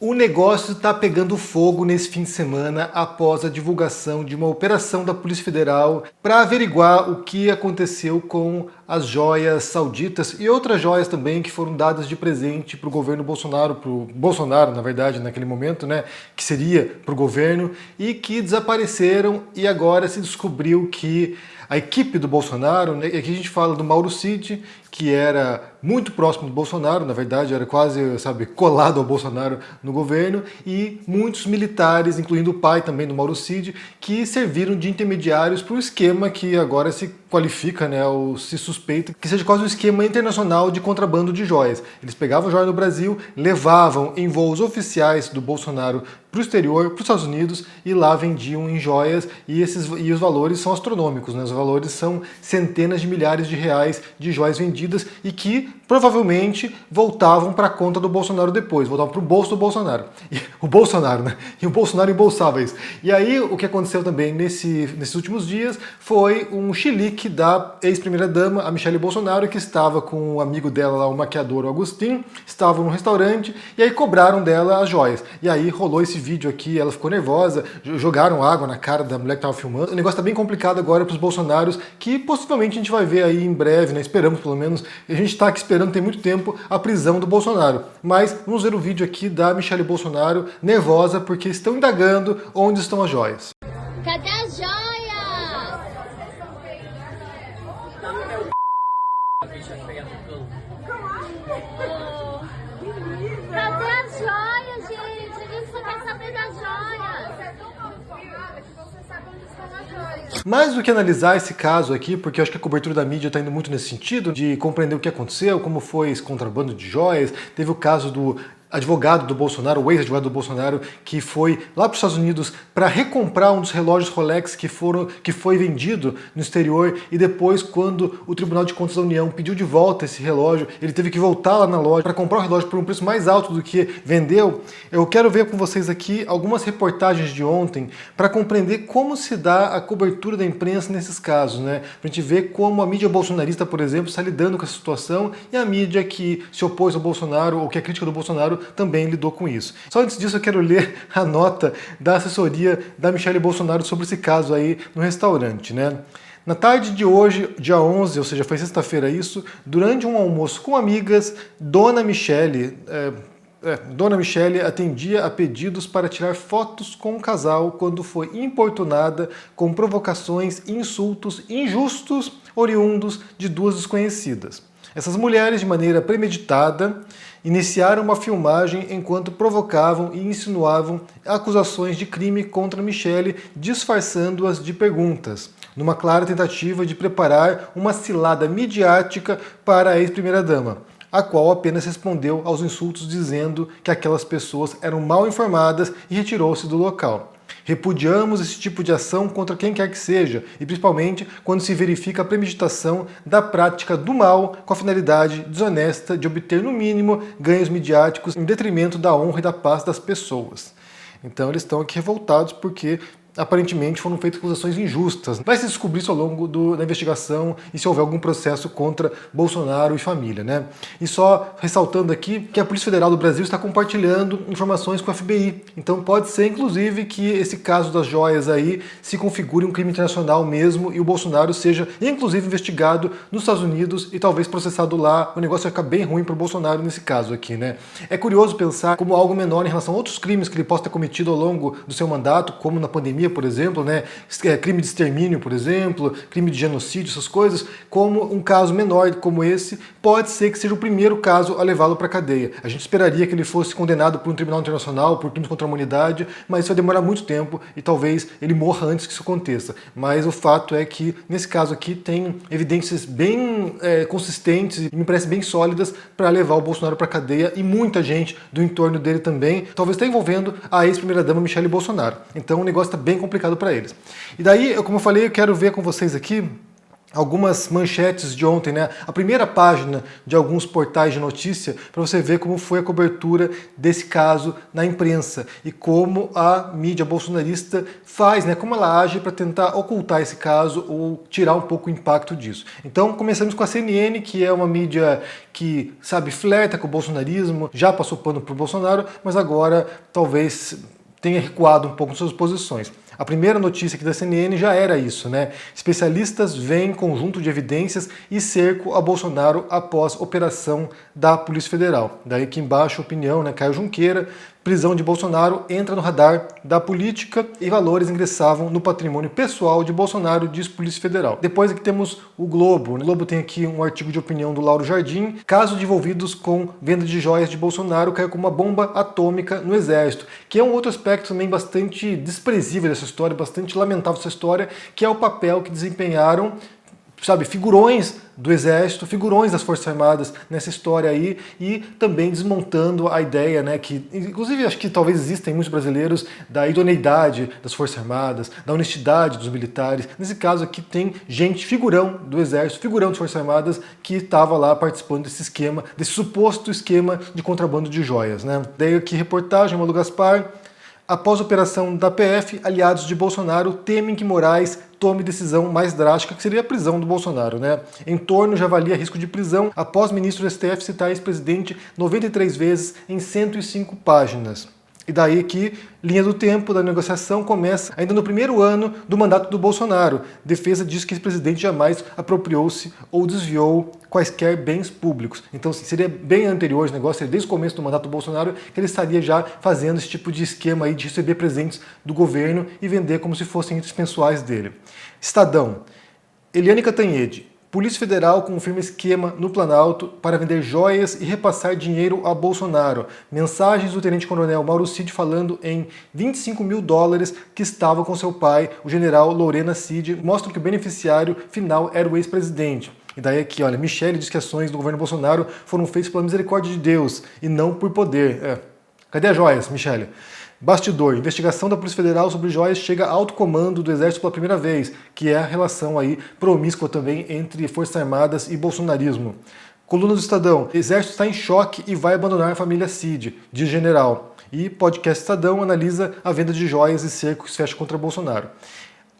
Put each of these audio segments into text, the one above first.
O negócio está pegando fogo nesse fim de semana após a divulgação de uma operação da Polícia Federal para averiguar o que aconteceu com as joias sauditas e outras joias também que foram dadas de presente para o governo Bolsonaro, para o Bolsonaro, na verdade, naquele momento, né, que seria para o governo, e que desapareceram e agora se descobriu que a equipe do Bolsonaro, né, aqui a gente fala do Mauro Cid, que era muito próximo do Bolsonaro, na verdade era quase, sabe, colado ao Bolsonaro no governo, e muitos militares, incluindo o pai também do Mauro Cid, que serviram de intermediários para o esquema que agora se qualifica, né, ou se suspeita que seja quase um esquema internacional de contrabando de joias. Eles pegavam joia no Brasil, levavam em voos oficiais do Bolsonaro para o exterior, para os Estados Unidos, e lá vendiam em joias, e os valores são astronômicos, né? Os valores são centenas de milhares de reais de joias vendidas e que provavelmente voltavam para a conta do Bolsonaro depois, voltavam para o bolso do Bolsonaro. E o Bolsonaro, né? E o Bolsonaro embolsava isso. E aí o que aconteceu também nesses últimos dias foi um chilique da ex-primeira-dama, a Michele Bolsonaro, que estava com um amigo dela lá, o maquiador Agostinho, estavam num restaurante e aí cobraram dela as joias. E aí rolou esse vídeo aqui, ela ficou nervosa, jogaram água na cara da mulher que estava filmando. O negócio tá bem complicado agora para os bolsonaros, que possivelmente a gente vai ver aí em breve, né? Esperamos pelo menos, a gente está aqui esperando tem muito tempo a prisão do Bolsonaro. Mas vamos ver o vídeo aqui da Michele Bolsonaro nervosa porque estão indagando onde estão as joias. Cadê as joias? Cadê as joias, gente? A gente só quer saber das joias. Mais do que analisar esse caso aqui, porque eu acho que a cobertura da mídia está indo muito nesse sentido, de compreender o que aconteceu, como foi esse contrabando de joias. Teve o caso do advogado do Bolsonaro, o ex-advogado do Bolsonaro, que foi lá para os Estados Unidos para recomprar um dos relógios Rolex que foi vendido no exterior, e depois, quando o Tribunal de Contas da União pediu de volta esse relógio, ele teve que voltar lá na loja para comprar o relógio por um preço mais alto do que vendeu. Eu quero ver com vocês aqui algumas reportagens de ontem para compreender como se dá a cobertura da imprensa nesses casos, né? Para a gente ver como a mídia bolsonarista, por exemplo, está lidando com essa situação, e a mídia que se opôs ao Bolsonaro ou que é crítica do Bolsonaro também lidou com isso. Só antes disso eu quero ler a nota da assessoria da Michele Bolsonaro sobre esse caso aí no restaurante, né? Na tarde de hoje, dia 11, ou seja, foi sexta-feira isso, durante um almoço com amigas, Dona Michele atendia a pedidos para tirar fotos com o casal quando foi importunada com provocações e insultos injustos oriundos de duas desconhecidas. Essas mulheres, de maneira premeditada, iniciaram uma filmagem enquanto provocavam e insinuavam acusações de crime contra Michele, disfarçando-as de perguntas, numa clara tentativa de preparar uma cilada midiática para a ex-primeira-dama, a qual apenas respondeu aos insultos dizendo que aquelas pessoas eram mal informadas e retirou-se do local. Repudiamos esse tipo de ação contra quem quer que seja, e principalmente quando se verifica a premeditação da prática do mal com a finalidade desonesta de obter, no mínimo, ganhos midiáticos em detrimento da honra e da paz das pessoas. Então eles estão aqui revoltados porque aparentemente foram feitas acusações injustas. Vai se descobrir isso ao longo da investigação e se houver algum processo contra Bolsonaro e família, né? E só ressaltando aqui que a Polícia Federal do Brasil está compartilhando informações com a FBI. Então pode ser, inclusive, que esse caso das joias aí se configure um crime internacional mesmo e o Bolsonaro seja, inclusive, investigado nos Estados Unidos e talvez processado lá. O negócio vai ficar bem ruim para o Bolsonaro nesse caso aqui, né? É curioso pensar como algo menor em relação a outros crimes que ele possa ter cometido ao longo do seu mandato, como na pandemia, por exemplo, né? Crime de extermínio, por exemplo, crime de genocídio, essas coisas, como um caso menor como esse, pode ser que seja o primeiro caso a levá-lo para a cadeia. A gente esperaria que ele fosse condenado por um tribunal internacional, por crimes contra a humanidade, mas isso vai demorar muito tempo e talvez ele morra antes que isso aconteça. Mas o fato é que, nesse caso aqui, tem evidências bem consistentes e me parecem bem sólidas para levar o Bolsonaro para a cadeia, e muita gente do entorno dele também, talvez está envolvendo a ex-primeira-dama Michele Bolsonaro. Então o negócio está bem complicado para eles. E daí, como eu falei, eu quero ver com vocês aqui algumas manchetes de ontem, né? A primeira página de alguns portais de notícia, para você ver como foi a cobertura desse caso na imprensa e como a mídia bolsonarista faz, né? Como ela age para tentar ocultar esse caso ou tirar um pouco o impacto disso. Então, começamos com a CNN, que é uma mídia que, sabe, flerta com o bolsonarismo, já passou pano pro Bolsonaro, mas agora talvez tenha recuado um pouco em suas posições. A primeira notícia aqui da CNN já era isso, né? Especialistas veem conjunto de evidências e cerco a Bolsonaro após operação da Polícia Federal. Daí aqui embaixo, opinião, né? Caio Junqueira, prisão de Bolsonaro entra no radar da política e valores ingressavam no patrimônio pessoal de Bolsonaro, diz Polícia Federal. Depois aqui temos o Globo. O Globo tem aqui um artigo de opinião do Lauro Jardim. Casos de envolvidos com venda de joias de Bolsonaro caiu como uma bomba atômica no Exército, que é um outro aspecto também bastante desprezível dessa história, bastante lamentável dessa história, que é o papel que desempenharam, sabe, figurões do Exército, figurões das Forças Armadas nessa história aí, e também desmontando a ideia, né, que inclusive acho que talvez existem muitos brasileiros, da idoneidade das Forças Armadas, da honestidade dos militares. Nesse caso aqui tem gente, figurão do Exército, figurão das Forças Armadas, que estava lá participando desse esquema, desse suposto esquema de contrabando de joias, né. Daí aqui reportagem, Malu Gaspar. Após a operação da PF, aliados de Bolsonaro temem que Moraes tome decisão mais drástica, que seria a prisão do Bolsonaro, né? Em torno já avalia risco de prisão após ministro do STF citar ex-presidente 93 vezes em 105 páginas. E daí que linha do tempo da negociação começa ainda no primeiro ano do mandato do Bolsonaro. Defesa diz que esse presidente jamais apropriou-se ou desviou quaisquer bens públicos. Então seria bem anterior esse negócio, seria desde o começo do mandato do Bolsonaro que ele estaria já fazendo esse tipo de esquema aí de receber presentes do governo e vender como se fossem itens pessoais dele. Estadão. Eliane Cantanhede. Polícia Federal confirma esquema no Planalto para vender joias e repassar dinheiro a Bolsonaro. Mensagens do tenente-coronel Mauro Cid falando em 25 mil dólares que estava com seu pai, o general Lorena Cid, mostram que o beneficiário final era o ex-presidente. E daí aqui, olha, Michele diz que ações do governo Bolsonaro foram feitas pela misericórdia de Deus e não por poder. Cadê as joias, Michele? Bastidor, investigação da Polícia Federal sobre joias chega a alto comando do Exército pela primeira vez, que é a relação aí promíscua também entre Forças Armadas e bolsonarismo. Coluna do Estadão, Exército está em choque e vai abandonar a família Cid, diz general. E podcast Estadão analisa a venda de joias e cerco que se fecha contra Bolsonaro.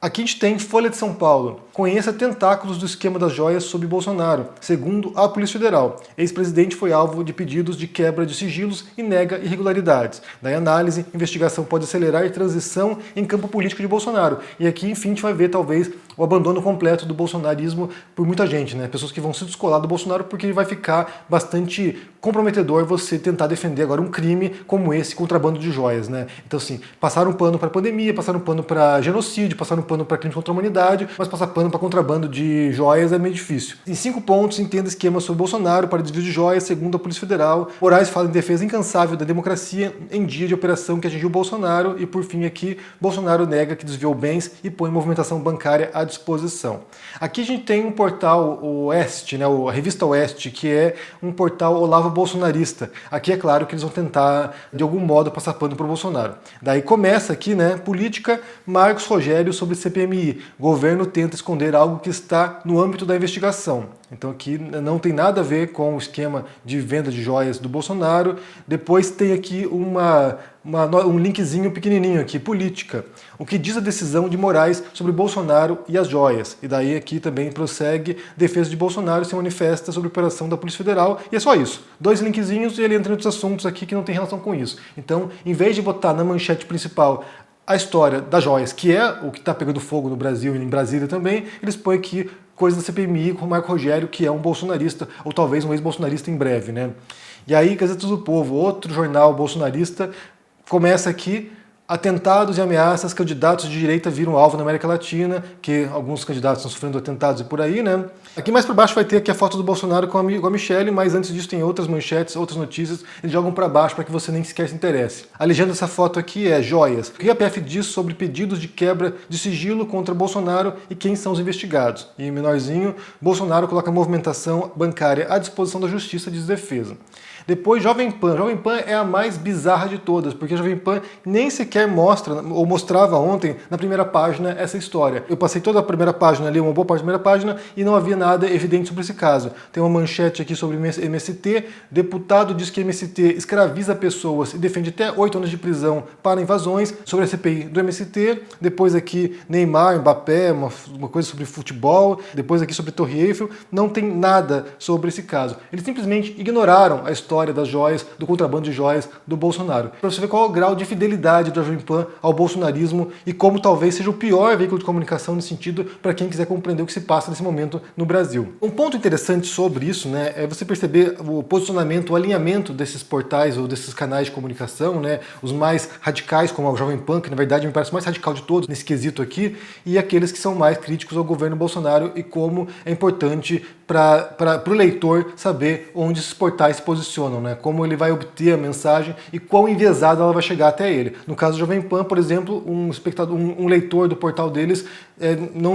Aqui a gente tem Folha de São Paulo. Conheça tentáculos do esquema das joias sob Bolsonaro. Segundo a Polícia Federal, ex-presidente foi alvo de pedidos de quebra de sigilos e nega irregularidades. Daí análise, investigação pode acelerar a transição em campo político de Bolsonaro. E aqui, enfim, a gente vai ver talvez o abandono completo do bolsonarismo por muita gente, né? Pessoas que vão se descolar do Bolsonaro porque ele vai ficar bastante comprometedor você tentar defender agora um crime como esse, contrabando de joias, né? Então, assim, passaram pano para pandemia, passaram pano para genocídio, passaram pano para crime contra a humanidade, mas passar pano para contrabando de joias é meio difícil. Em 5 pontos, entenda esquema sobre Bolsonaro para desvio de joias, segundo a Polícia Federal. Moraes fala em defesa incansável da democracia em dia de operação que atingiu Bolsonaro. E, por fim, aqui, Bolsonaro nega que desviou bens e põe movimentação bancária à disposição. Aqui a gente tem um portal, o Oeste, né, a Revista Oeste, que é um portal Olavo bolsonarista. Aqui é claro que eles vão tentar, de algum modo, passar pano para o Bolsonaro. Daí começa aqui, né, política, Marcos Rogério sobre CPMI. Governo tenta esconder algo que está no âmbito da investigação. Então aqui não tem nada a ver com o esquema de venda de joias do Bolsonaro. Depois tem aqui um linkzinho pequenininho aqui, política. O que diz a decisão de Moraes sobre Bolsonaro e as joias. E daí aqui também prossegue, defesa de Bolsonaro se manifesta sobre a operação da Polícia Federal. E é só isso. 2 linkzinhos e ele entra em outros assuntos aqui que não tem relação com isso. Então, em vez de botar na manchete principal a história das joias, que é o que está pegando fogo no Brasil e em Brasília também, eles põem aqui coisas da CPMI com o Marco Rogério, que é um bolsonarista, ou talvez um ex-bolsonarista em breve, né? E aí, Gazeta do Povo, outro jornal bolsonarista, começa aqui: atentados e ameaças, candidatos de direita viram alvo na América Latina, que alguns candidatos estão sofrendo atentados e por aí, né? Aqui mais para baixo vai ter aqui a foto do Bolsonaro com a Michelle, mas antes disso tem outras manchetes, outras notícias, eles jogam para baixo para que você nem sequer se interesse. A legenda dessa foto aqui é joias. O que a PF diz sobre pedidos de quebra de sigilo contra Bolsonaro e quem são os investigados? E menorzinho, Bolsonaro coloca movimentação bancária à disposição da Justiça, diz defesa. Depois Jovem Pan. Jovem Pan é a mais bizarra de todas, porque Jovem Pan nem sequer mostra, ou mostrava ontem, na primeira página, essa história. Eu passei toda a primeira página ali, uma boa parte da primeira página, e não havia nada evidente sobre esse caso. Tem uma manchete aqui sobre MST. Deputado diz que MST escraviza pessoas e defende até 8 anos de prisão para invasões. Sobre a CPI do MST. Depois aqui Neymar, Mbappé, uma coisa sobre futebol. Depois aqui sobre Torre Eiffel. Não tem nada sobre esse caso. Eles simplesmente ignoraram a história das joias, do contrabando de joias do Bolsonaro. Para você ver qual é o grau de fidelidade da Jovem Pan ao bolsonarismo e como talvez seja o pior veículo de comunicação nesse sentido para quem quiser compreender o que se passa nesse momento no Brasil. Um ponto interessante sobre isso, né, é você perceber o posicionamento, o alinhamento desses portais ou desses canais de comunicação, né, os mais radicais, como a Jovem Pan, que na verdade me parece o mais radical de todos nesse quesito aqui, e aqueles que são mais críticos ao governo Bolsonaro e como é importante para o leitor saber onde esses portais se posicionam, né? Como ele vai obter a mensagem e quão enviesada ela vai chegar até ele. No caso do Jovem Pan, por exemplo, um leitor do portal deles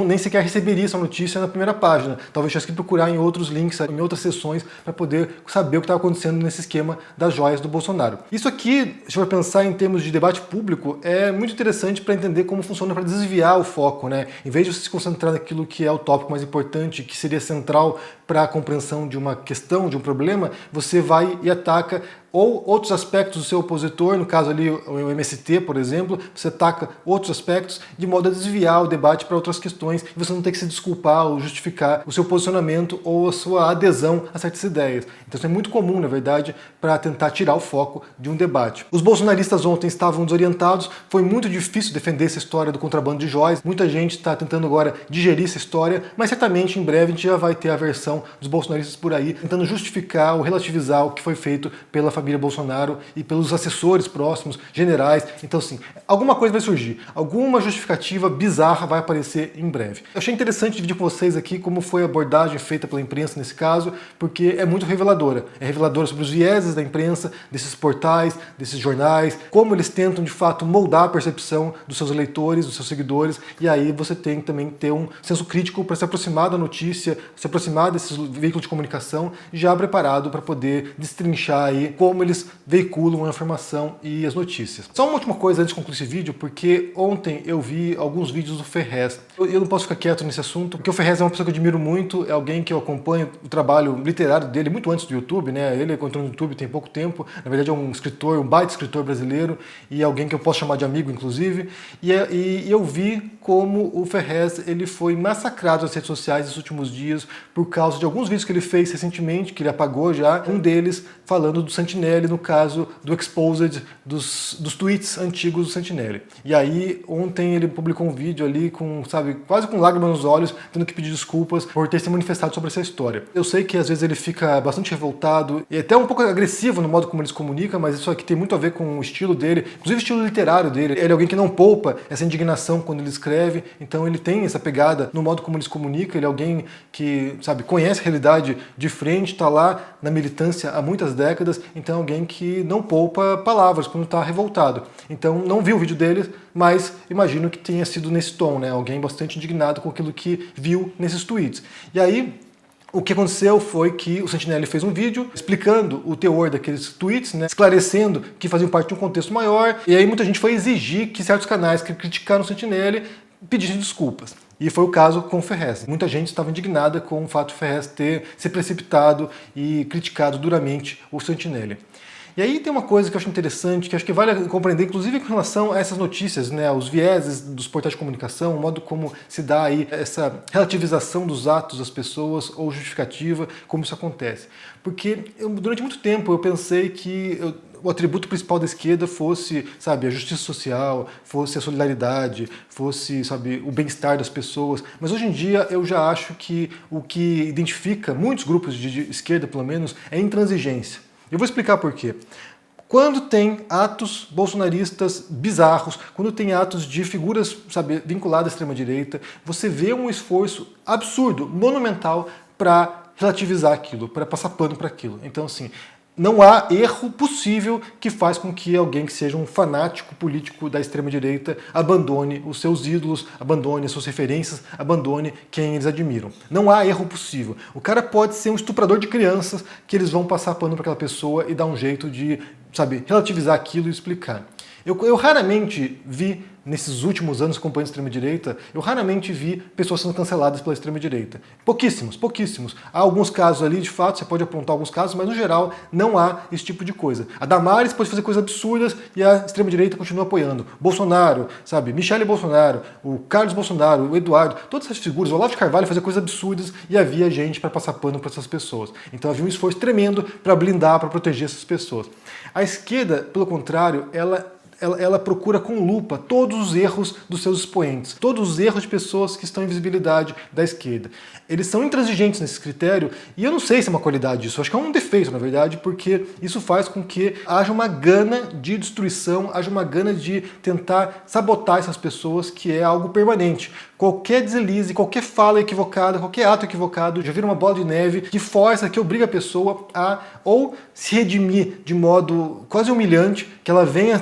nem sequer receberia essa notícia na primeira página. Talvez tivesse que procurar em outros links, em outras sessões, para poder saber o que estava acontecendo nesse esquema das joias do Bolsonaro. Isso aqui, se for pensar em termos de debate público, é muito interessante para entender como funciona para desviar o foco, né? Em vez de você se concentrar naquilo que é o tópico mais importante, que seria central para a compreensão de uma questão, de um problema, você vai e ataca ou outros aspectos do seu opositor, no caso ali o MST, por exemplo, você ataca outros aspectos de modo a desviar o debate para outras questões e você não tem que se desculpar ou justificar o seu posicionamento ou a sua adesão a certas ideias. Então isso é muito comum, na verdade, para tentar tirar o foco de um debate. Os bolsonaristas ontem estavam desorientados, foi muito difícil defender essa história do contrabando de joias, muita gente está tentando agora digerir essa história, mas certamente em breve a gente já vai ter a versão dos bolsonaristas por aí, tentando justificar ou relativizar o que foi feito pela família Bolsonaro e pelos assessores próximos, generais. Então, assim, alguma coisa vai surgir, alguma justificativa bizarra vai aparecer em breve. Eu achei interessante dividir com vocês aqui como foi a abordagem feita pela imprensa nesse caso, porque é muito reveladora. É reveladora sobre os vieses da imprensa, desses portais, desses jornais, como eles tentam, de fato, moldar a percepção dos seus leitores, dos seus seguidores, e aí você tem que também ter um senso crítico para se aproximar da notícia, se aproximar desses veículos de comunicação, já preparado para poder destrinchar aí como eles veiculam a informação e as notícias. Só uma última coisa antes de concluir esse vídeo, porque ontem eu vi alguns vídeos do Ferrez. Eu não posso ficar quieto nesse assunto, porque o Ferrez é uma pessoa que eu admiro muito, é alguém que eu acompanho o trabalho literário dele muito antes do YouTube, né? Ele entrou no YouTube tem pouco tempo, na verdade é um escritor, um baita escritor brasileiro, e alguém que eu posso chamar de amigo, inclusive, e eu vi como o Ferrez ele foi massacrado nas redes sociais nos últimos dias por causa de alguns vídeos que ele fez recentemente, que ele apagou já, um deles falando do Santinelli, no caso do exposed dos tweets antigos do Santinelli. E aí, ontem ele publicou um vídeo ali com, sabe, quase com lágrimas nos olhos, tendo que pedir desculpas por ter se manifestado sobre essa história. Eu sei que às vezes ele fica bastante revoltado e até um pouco agressivo no modo como ele se comunica, mas isso aqui tem muito a ver com o estilo dele, inclusive o estilo literário dele. Ele é alguém que não poupa essa indignação quando ele escreve, então ele tem essa pegada no modo como ele se comunica, ele é alguém que, sabe, conhece a realidade de frente, está lá na militância há muitas décadas, então é alguém que não poupa palavras quando está revoltado. Então não vi o vídeo dele, mas imagino que tenha sido nesse tom, né? Alguém bastante indignado com aquilo que viu nesses tweets. E aí, o que aconteceu foi que o Santinelli fez um vídeo explicando o teor daqueles tweets, né, esclarecendo que faziam parte de um contexto maior, e aí muita gente foi exigir que certos canais que criticaram o Santinelli pedissem desculpas. E foi o caso com o Ferrez. Muita gente estava indignada com o fato de o Ferrez ter se precipitado e criticado duramente o Santinelli. E aí tem uma coisa que eu acho interessante, que acho que vale compreender, inclusive com relação a essas notícias, né, os vieses dos portais de comunicação, o modo como se dá aí essa relativização dos atos das pessoas ou justificativa, como isso acontece. Porque durante muito tempo eu pensei que o atributo principal da esquerda fosse, sabe, a justiça social, fosse a solidariedade, fosse, sabe, o bem-estar das pessoas. Mas hoje em dia eu já acho que o que identifica muitos grupos de esquerda, pelo menos, é intransigência. Eu vou explicar por quê. Quando tem atos bolsonaristas bizarros, quando tem atos de figuras, sabe, vinculadas à extrema-direita, você vê um esforço absurdo, monumental, para relativizar aquilo, para passar pano para aquilo. Então, assim, não há erro possível que faz com que alguém que seja um fanático político da extrema-direita abandone os seus ídolos, abandone as suas referências, abandone quem eles admiram. Não há erro possível. O cara pode ser um estuprador de crianças que eles vão passar pano para aquela pessoa e dar um jeito de, relativizar aquilo e explicar. Eu raramente vi, nesses últimos anos acompanhando a extrema-direita, eu raramente vi pessoas sendo canceladas pela extrema-direita. Pouquíssimos, pouquíssimos. Há alguns casos ali, de fato, você pode apontar alguns casos, mas no geral não há esse tipo de coisa. A Damares pode fazer coisas absurdas e a extrema-direita continua apoiando. Bolsonaro, Michele Bolsonaro, o Carlos Bolsonaro, o Eduardo, todas essas figuras, o Olavo de Carvalho fazia coisas absurdas e havia gente para passar pano para essas pessoas. Então havia um esforço tremendo para blindar, para proteger essas pessoas. A esquerda, pelo contrário, ela procura com lupa todos os erros dos seus expoentes, todos os erros de pessoas que estão em visibilidade da esquerda. Eles são intransigentes nesse critério e eu não sei se é uma qualidade isso, acho que é um defeito, na verdade, porque isso faz com que haja uma gana de destruição, haja uma gana de tentar sabotar essas pessoas, que é algo permanente. Qualquer deslize, qualquer fala equivocada, qualquer ato equivocado já vira uma bola de neve que força, que obriga a pessoa a ou se redimir de modo quase humilhante, que ela venha,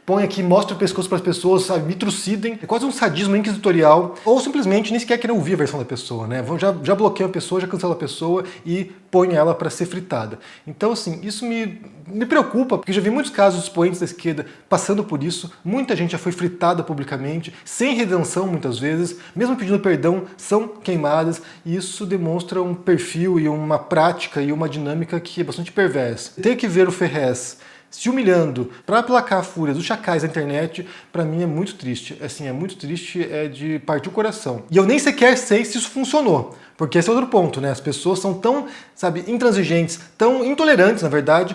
põe aqui, mostra o pescoço para as pessoas, me trucidem. É quase um sadismo inquisitorial. Ou simplesmente nem sequer querer ouvir a versão da pessoa, né? Já bloqueia a pessoa, já cancela a pessoa e põe ela para ser fritada. Então, assim, isso me preocupa, porque já vi muitos casos de expoentes da esquerda passando por isso. Muita gente já foi fritada publicamente, sem redenção muitas vezes, mesmo pedindo perdão, são queimadas. E isso demonstra um perfil e uma prática e uma dinâmica que é bastante perversa. Ter que ver o Ferrez se humilhando para aplacar a fúria dos chacais da internet, para mim é muito triste. Assim, é muito triste, é de partir o coração. E eu nem sequer sei se isso funcionou, porque esse é outro ponto, né? As pessoas são tão, intransigentes, tão intolerantes, na verdade,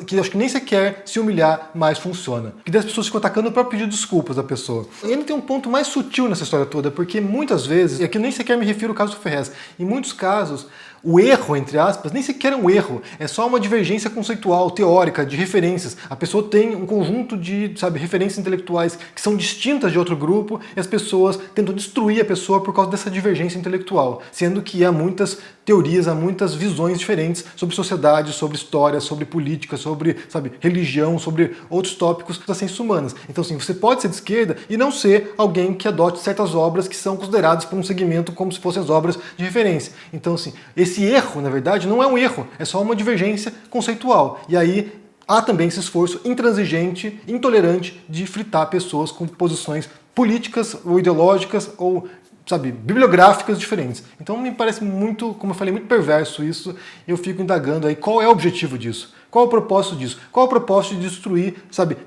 que acho que nem sequer se humilhar mais funciona. Porque daí as pessoas ficam atacando para pedir desculpas da pessoa. E ainda tem um ponto mais sutil nessa história toda, porque muitas vezes, e aqui nem sequer me refiro ao caso do Ferrez, em muitos casos, o erro, entre aspas, nem sequer é um erro, é só uma divergência conceitual, teórica, de referências. A pessoa tem um conjunto de, referências intelectuais que são distintas de outro grupo e as pessoas tentam destruir a pessoa por causa dessa divergência intelectual, sendo que há muitas teorias, há muitas visões diferentes sobre sociedade, sobre história, sobre política, sobre, religião, sobre outros tópicos das ciências humanas. Então, assim, você pode ser de esquerda e não ser alguém que adote certas obras que são consideradas por um segmento como se fossem as obras de referência. Então, assim, esse erro, na verdade, não é um erro, é só uma divergência conceitual. E aí há também esse esforço intransigente, intolerante de fritar pessoas com posições políticas ou ideológicas ou, bibliográficas diferentes. Então me parece muito, como eu falei, muito perverso isso. Eu fico indagando aí qual é o objetivo disso. Qual é o propósito disso? Qual é o propósito de destruir,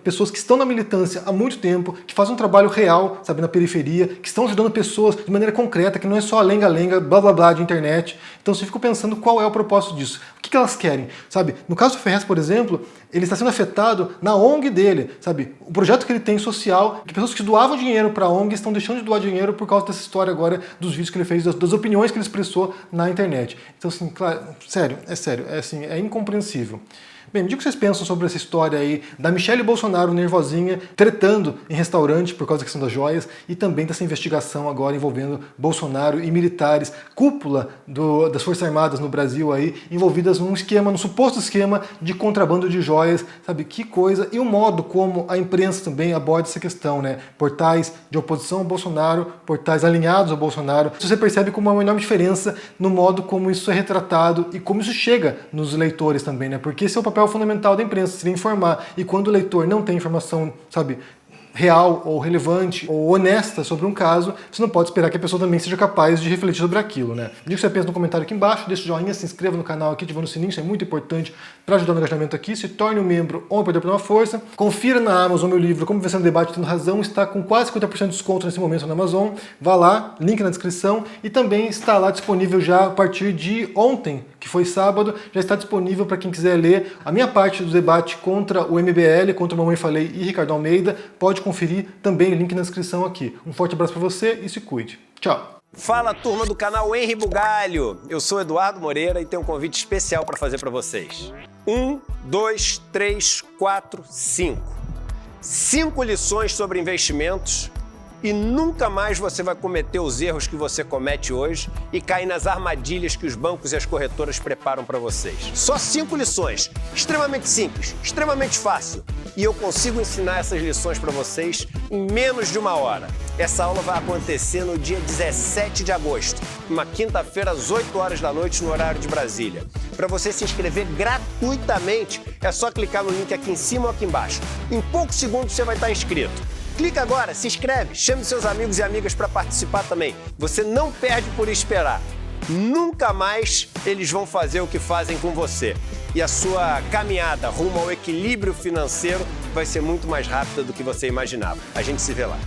pessoas que estão na militância há muito tempo, que fazem um trabalho real, na periferia, que estão ajudando pessoas de maneira concreta, que não é só lenga-lenga, blá blá blá de internet. Então eu fico pensando qual é o propósito disso. O que elas querem? No caso do Ferrez, por exemplo, ele está sendo afetado na ONG dele, O projeto que ele tem social, de pessoas que doavam dinheiro para a ONG estão deixando de doar dinheiro por causa dessa história agora dos vídeos que ele fez, das opiniões que ele expressou na internet. Então, assim, claro, sério, é incompreensível. Bem, me diga o que vocês pensam sobre essa história aí da Michele Bolsonaro nervosinha, tretando em restaurante por causa da questão das joias e também dessa investigação agora envolvendo Bolsonaro e militares, cúpula das Forças Armadas no Brasil aí, envolvidas num suposto esquema de contrabando de joias, que coisa, e o modo como a imprensa também aborda essa questão, né? Portais de oposição ao Bolsonaro, portais alinhados ao Bolsonaro. Você percebe como há uma enorme diferença no modo como isso é retratado e como isso chega nos leitores também, né? Porque esse é o papel fundamental da imprensa, seria informar. E quando o leitor não tem informação, real ou relevante ou honesta sobre um caso, você não pode esperar que a pessoa também seja capaz de refletir sobre aquilo, né? Diga o que você pensa no comentário aqui embaixo, deixa o joinha, se inscreva no canal aqui, ativando o sininho, isso é muito importante para ajudar no engajamento aqui, se torne um membro ou um apoiador para uma força. Confira na Amazon meu livro Como Vencer no Debate Tendo Razão, está com quase 50% de desconto nesse momento na Amazon. Vá lá, link na descrição, e também está lá disponível já a partir de ontem, que foi sábado, já está disponível para quem quiser ler a minha parte do debate contra o MBL, contra o Mamãe Falei e Ricardo Almeida. Pode conferir também, link na descrição aqui. Um forte abraço para você e se cuide. Tchau! Fala, turma do canal Henri Bugalho! Eu sou Eduardo Moreira e tenho um convite especial para fazer para vocês. 1, 2, 3, 4, 5. 5 lições sobre investimentos e nunca mais você vai cometer os erros que você comete hoje e cair nas armadilhas que os bancos e as corretoras preparam para vocês. Só 5 lições, extremamente simples, extremamente fácil, e eu consigo ensinar essas lições para vocês em menos de 1 hora. Essa aula vai acontecer no dia 17 de agosto, uma quinta-feira às 8 horas da noite no horário de Brasília. Para você se inscrever gratuitamente, é só clicar no link aqui em cima ou aqui embaixo. Em poucos segundos você vai estar inscrito. Clica agora, se inscreve, chame seus amigos e amigas para participar também. Você não perde por esperar. Nunca mais eles vão fazer o que fazem com você. E a sua caminhada rumo ao equilíbrio financeiro vai ser muito mais rápida do que você imaginava. A gente se vê lá.